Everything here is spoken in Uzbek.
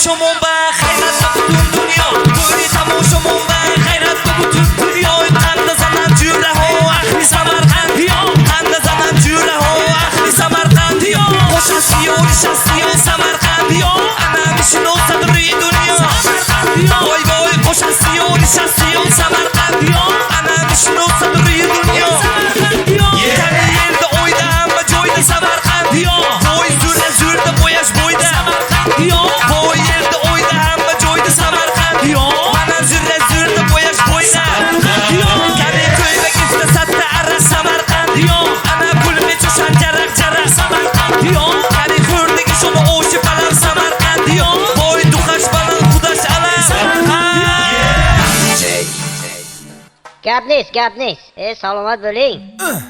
شما به خیرت بودون دنیا توی تماشا به خیرت بودون دنیا قند زنن جوره ها اخری سمرقندی ها قند زنن جوره ها اخری سمرقندی ها خوش هستی و نشستی و سمرقندی ها انا میشناسم روی دنیا سمرقندی ها وای وای خوش هستی و نشستی و سمرقندی ها انا میشناسم روی دنیا سمرقندی ها یعنی yerdə oyda amma joyda سمرقندی ها boy zurda boyash boyda سمرقندی ها boy yerdə oyda amma joyda سمرقندی ها منم zurda boyash boyda سمرقندی ها kani to'yga ketsa satta arra سمرقندی ها ana pulni cho'shan jaraq سمرقندی ها kani xo'rdagi shoma o'shi balam سمرقندی ها boy duxash balam qudash alam Gap نیست. Salomat bo'ling.